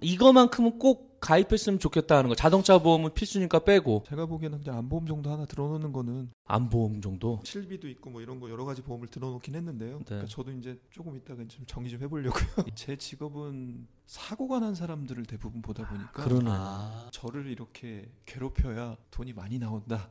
이거만큼은 꼭 가입했으면 좋겠다 하는 거. 자동차 보험은 필수니까 빼고. 제가 보기에는 그냥 안보험 정도 하나 들어놓는 거는 안보험 정도? 실비도 있고 뭐 이런 거 여러 가지 보험을 들어놓긴 했는데요. 네. 그러니까 저도 이제 조금 이따가 좀 정리 좀 해보려고요. 제 직업은 사고가 난 사람들을 대부분 보다 보니까 그러네. 저를 이렇게 괴롭혀야 돈이 많이 나온다.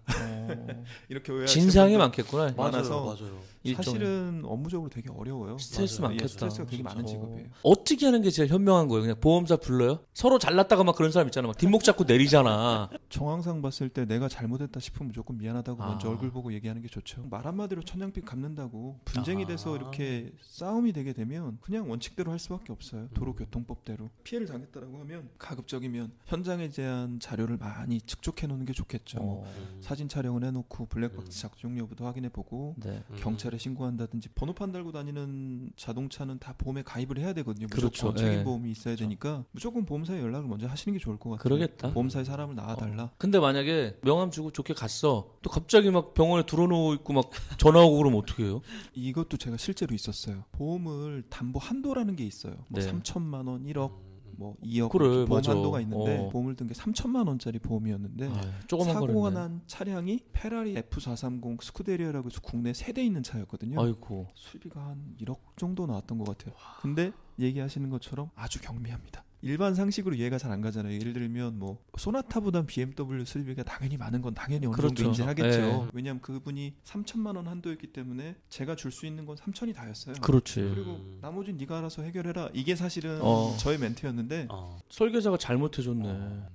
이렇게 오해하시는 진상이 분들 많겠구나. 많아서 맞아요. 사실은 업무적으로 되게 어려워요. 스트레스 맞아요. 많겠다. 스트레스가 되게 진짜. 많은 직업이에요. 어떻게 하는 게 제일 현명한 거예요? 그냥 보험사 불러요? 서로 잘났다가 막 그런 사람 있잖아. 막 뒷목 잡고 내리잖아. 정황상 봤을 때 내가 잘못했다 싶으면 무조건 미안하다고 먼저 아. 얼굴 보고 얘기하는 게 좋죠. 말 한마디로 천냥빚 갚는다고 분쟁이 아. 돼서 이렇게 싸움이 되게 되면 그냥 원칙대로 할 수밖에 없어요. 도로교통법대로. 피해를 당했다라고 하면 가급적이면 현장에 대한 자료를 많이 축적해 놓는 게 좋겠죠. 뭐 사진 촬영을 해놓고 블랙박스 작동 여부도 확인해보고 네. 경찰에 신고한다든지 번호판 달고 다니는 자동차는 다 보험에 가입을 해야 되거든요. 그렇죠. 무조건 책임 예. 보험이 있어야 되니까 무조건 보험사에 연락을 먼저 하시는 게 좋을 것 같아요. 그러겠다. 보험사에 사람을 낳아달라. 근데 만약에 명함 주고 좋게 갔어. 또 갑자기 막 병원에 들어누워 있고 막 전화 오고 그러면 어떻게 해요? 이것도 제가 실제로 있었어요. 보험을 담보 한도라는 게 있어요. 뭐 네. 3천만 원, 1억, 뭐 2억 그래, 보험 맞아. 한도가 있는데 어. 보험을 든 게 3천만 원짜리 보험이었는데 조그만 사고가 거였네. 난 차량이 페라리 F430 스쿠데리아라고 해서 국내 3대 있는 차였거든요. 아이고. 수리비가 한 1억 정도 나왔던 것 같아요. 근데 얘기하시는 것처럼 아주 경미합니다. 일반 상식으로 이해가 잘 안 가잖아요. 예를 들면 뭐 소나타보단 BMW 수리비가 당연히 많은 건 당연히 어느 그렇죠. 정도 인지하겠죠. 네. 왜냐하면 그분이 3천만 원 한도였기 때문에 제가 줄 수 있는 건 3천이 다였어요. 그렇지. 그리고 나머지는 네가 알아서 해결해라. 이게 사실은 어. 저의 멘트였는데 설계자가 잘못해줬네.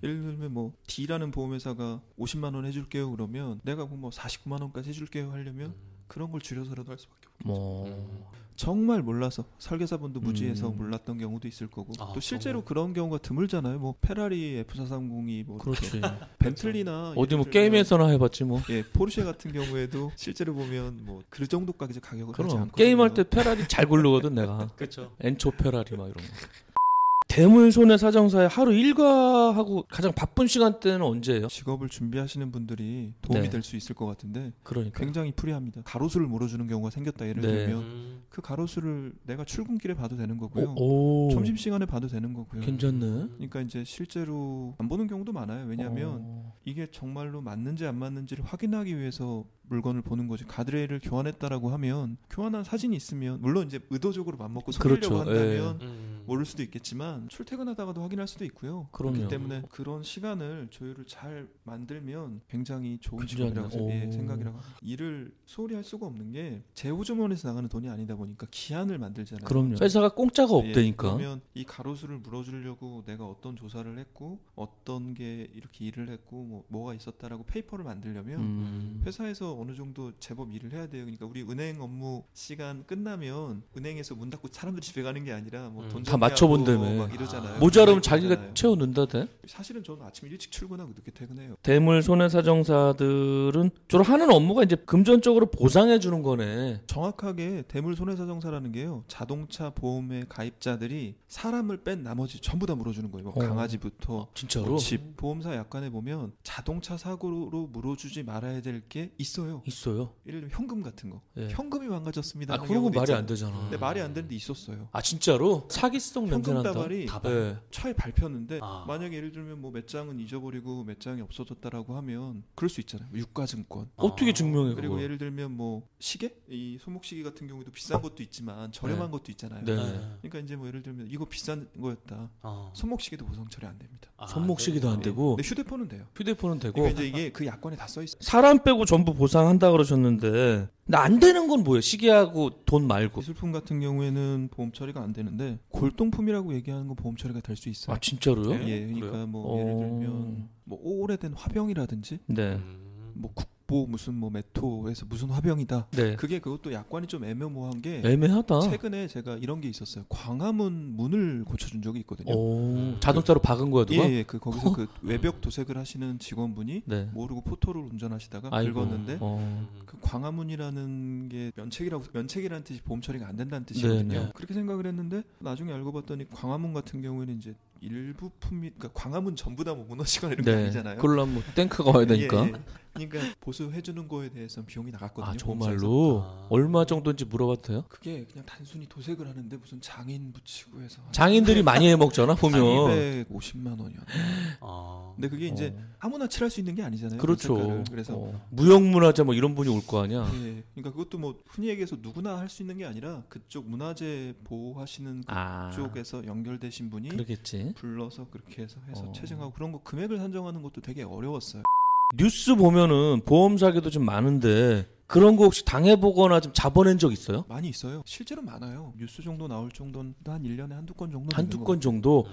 예를 들면 뭐 D라는 보험회사가 50만 원 해줄게요 그러면 내가 뭐 49만 원까지 해줄게요 하려면 그런 걸 줄여서라도 할 수밖에 없겠죠. 뭐 정말 몰라서 설계사분도 무지해서 몰랐던 경우도 있을 거고 또 실제로 그런 경우가 드물잖아요. 뭐 페라리 F430이 뭐 그렇지. 벤틀리나 어디 뭐 예를 들면 게임에서나 해봤지 뭐. 예 포르쉐 같은 경우에도 실제로 보면 뭐 그 정도까지 가격을 하지 그럼 않거든요. 게임할 때 페라리 잘 고르거든 내가. 그렇죠. 엔초 페라리 막 이런 거. 대물 손해사정사에 하루 일과하고 가장 바쁜 시간대는 언제예요? 직업을 준비하시는 분들이 도움이 네. 될 수 있을 것 같은데 그러니까. 굉장히 프리합니다. 가로수를 물어주는 경우가 생겼다 예를 네. 들면 그 가로수를 내가 출근길에 봐도 되는 거고요. 오. 점심시간에 봐도 되는 거고요. 괜찮네. 그러니까 이제 실제로 안 보는 경우도 많아요. 왜냐하면 이게 정말로 맞는지 안 맞는지를 확인하기 위해서 물건을 보는 거지. 가드레일을 교환했다라고 하면 교환한 사진이 있으면 물론 이제 의도적으로 맘먹고 속이려고 그렇죠. 한다면 모를 수도 있겠지만 출퇴근하다가도 확인할 수도 있고요. 그럼요. 그렇기 때문에 그런 시간을 조율을 잘 만들면 굉장히 좋은 그죠, 직업이라고 오. 생각이라고 합니다. 일을 소홀히 할 수가 없는 게 재호주머니에서 나가는 돈이 아니다 보니까 기한을 만들잖아요. 그럼요. 회사가 공짜가 없다니까. 그러면 이 가로수를 물어주려고 내가 어떤 조사를 했고 어떤 게 이렇게 일을 했고 뭐가 있었다라고 페이퍼를 만들려면 회사에서 어느 정도 제법 일을 해야 돼요. 그러니까 우리 은행 업무 시간 끝나면 은행에서 문 닫고 사람들이 집에 가는 게 아니라 뭐 돈 다 맞춰본다며. 막 이러잖아요. 모자르면 그러잖아요. 자기가 채워넣는다대. 사실은 저는 아침 일찍 출근하고 늦게 퇴근해요. 대물 손해사정사들은 주로 하는 업무가 이제 금전적으로 보상해 주는 거네. 정확하게 대물 손해사정사라는 게요. 자동차 보험의 가입자들이 사람을 뺀 나머지 전부 다 물어주는 거예요. 뭐 강아지부터 진짜로? 뭐 집 보험사 약관에 보면 자동차 사고로 물어주지 말아야 될 게 있어요. 있어요. 예를 들면 현금 같은 거. 예. 현금이 망가졌습니다. 아, 그런 건 말이 안 되잖아. 근데 말이 안 되는데 있었어요. 아, 진짜로? 사기성 냄새 현금 난다. 다발이 예. 차에 밟혔는데 만약에 예를 들면 뭐 몇 장은 잊어버리고 몇 장이 없어졌다라고 하면 그럴 수 있잖아요. 유가증권. 어떻게 증명해 그리고 그걸? 예를 들면 뭐 시계? 이 손목시계 같은 경우도 비싼 것도 있지만 저렴한 것도 있잖아요. 네. 그러니까 이제 뭐 예를 들면 이거 비싼 거였다. 손목시계도 보상 처리 안 됩니다. 손목시계도 안 되고 근데 휴대폰은 돼요. 휴대폰은 되고 그러니까 이제 이게 그 약관에 다 써 있어요. 사람 빼고 전부 보상한다 그러셨는데 근데 안 되는 건 뭐예요? 시계하고 돈 말고. 기술품 같은 경우에는 보험 처리가 안 되는데 골동품이라고 얘기하는 건 보험 처리가 될 수 있어요. 아, 진짜로요? 예, 그러니까 뭐 예를 들면 뭐 오래된 화병이라든지 네. 뭐 국보 무슨 뭐 메토에서 무슨 화병이다. 네. 그게 그것도 약관이 좀 애매모호한 게 애매하다. 최근에 제가 이런 게 있었어요. 광화문 문을 고쳐준 적이 있거든요. 오, 자동차로 박은 거야 누가? 예, 그 거기서 그 외벽 도색을 하시는 직원분이 네. 모르고 포토를 운전하시다가 아이고. 긁었는데 어. 그 광화문이라는 게 면책이라는 뜻이 보험 처리가 안 된다는 뜻이거든요. 네네. 그렇게 생각을 했는데 나중에 알고 봤더니 광화문 같은 경우에는 이제 일부 품이 그러니까 광화문 전부 다 뭐 문어시거나 이런 게 네. 아니잖아요. 그러려면 뭐 탱크가 와야 되니까. 예, 예. 그러니까 보수해주는 거에 대해서는 비용이 나갔거든요. 아 보험사에서. 정말로? 얼마 정도인지 물어봐도 돼요? 그게 그냥 단순히 도색을 하는데 무슨 장인 붙이고 해서 장인들이 많이 해먹잖아 보면. 250만 원이었나. 아. 근데 그게 이제 아무나 칠할 수 있는 게 아니잖아요. 그렇죠. 그 색깔을. 그래서 무형문화재 뭐 이런 분이 올 거 아니야. 예, 그러니까 그것도 뭐 흔히 얘기해서 누구나 할 수 있는 게 아니라 그쪽 문화재 보호하시는 그쪽에서 연결되신 분이 그러겠지. 불러서 그렇게 해서 채증하고 그런 거 금액을 산정하는 것도 되게 어려웠어요. 뉴스 보면은 보험 사기도 좀 많은데 그런 거 혹시 당해보거나 좀 잡아낸 적 있어요? 많이 있어요. 실제로 많아요. 뉴스 정도 나올 정도는 한 1년에 한두 건 정도. 한두 건 정도?